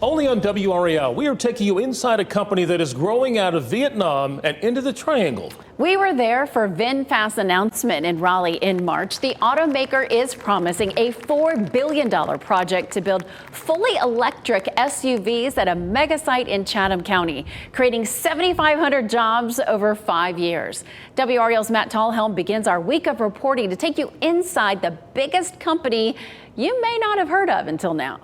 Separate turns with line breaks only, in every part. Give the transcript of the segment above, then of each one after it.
Only on WRAL, we are taking you inside a company that is growing out of Vietnam and into the Triangle.
We were there for VinFast announcement in Raleigh in March. The automaker is promising a $4 billion project to build fully electric SUVs at a mega site in Chatham County, creating 7,500 jobs over 5 years. WRAL's Matt Talhelm begins our week of reporting to take you inside the biggest company you may not have heard of until now.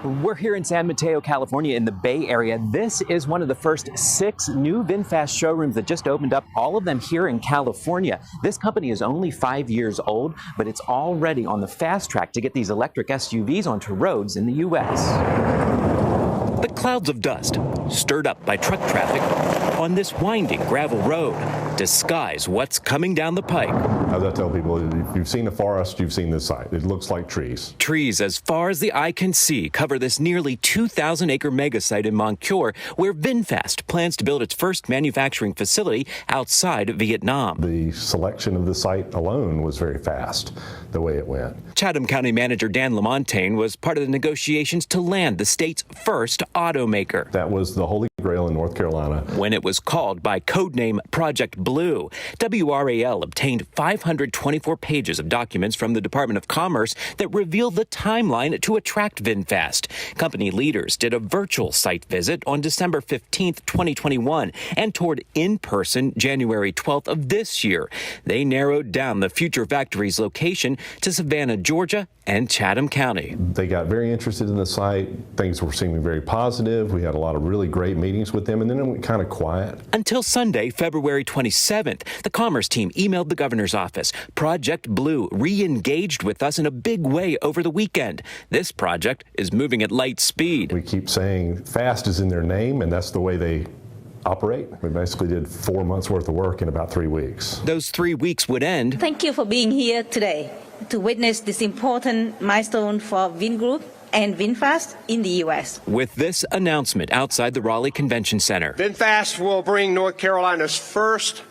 We're here in San Mateo, California, in the Bay Area. This is one of the first 6 new VinFast showrooms that just opened up, all of them here in California. This company is only 5 years old, but it's already on the fast track to get these electric SUVs onto roads in the U.S. The clouds of dust, stirred up by truck traffic on this winding gravel road, disguise what's coming down the pike.
As I tell people, if you've seen the forest, you've seen this site. It looks like trees.
Trees as far as the eye can see cover this nearly 2,000-acre mega site in Moncure, where VinFast plans to build its first manufacturing facility outside Vietnam.
The selection of the site alone was very fast, the way it went.
Chatham County Manager Dan LaMontagne was part of the negotiations to land the state's first automaker.
That was the holy grail in North Carolina.
When it was called by codename Project Blue, WRAL obtained 524 pages of documents from the Department of Commerce that reveal the timeline to attract VinFast. Company leaders did a virtual site visit on December 15, 2021, and toured in person January 12th of this year. They narrowed down the future factory's location to Savannah, Georgia, and Chatham County.
They got very interested in the site. Things were seeming very positive. We had a lot of really great meetings with them, and then it went kind of quiet.
Until Sunday, February 27th, the Commerce team emailed the governor's office. Project Blue re-engaged with us in a big way over the weekend. This project is moving at light speed.
We keep saying fast is in their name, and that's the way they operate. We basically did 4 months worth of work in about 3 weeks.
Those 3 weeks would end.
Thank you for being here today to witness this important milestone for Vin Group and VinFast in the U.S.
With this announcement outside the Raleigh Convention Center.
VinFast will bring North Carolina's first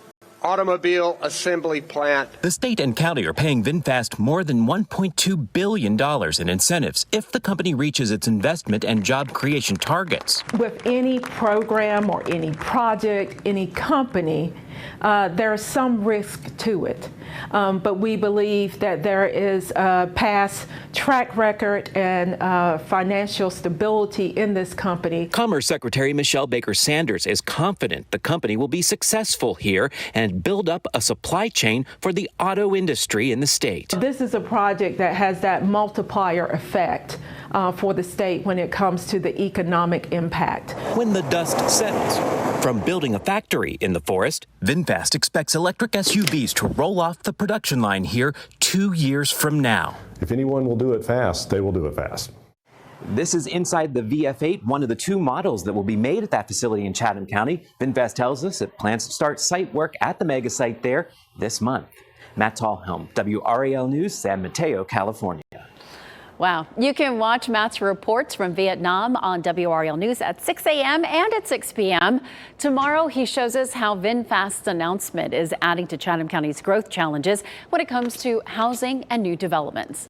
automobile assembly plant.
The state and county are paying VinFast more than $1.2 billion in incentives if the company reaches its investment and job creation targets.
With any program or any project, any company, there is some risk to it. But we believe that there is a past track record and financial stability in this company.
Commerce Secretary Machelle Baker-Sanders is confident the company will be successful here and build up a supply chain for the auto industry in the state.
This is a project that has that multiplier effect for the state when it comes to the economic impact.
When the dust settles from building a factory in the forest, VinFast expects electric SUVs to roll off the production line here 2 years from now.
If anyone will do it fast, they will do it fast.
This is inside the VF8, one of the 2 models that will be made at that facility in Chatham County. VinFast tells us it plans to start site work at the mega site there this month. Matt Talhelm, WRAL News, San Mateo, California.
Wow. You can watch Matt's reports from Vietnam on WRAL News at 6 a.m. and at 6 p.m. Tomorrow, he shows us how VinFast's announcement is adding to Chatham County's growth challenges when it comes to housing and new developments.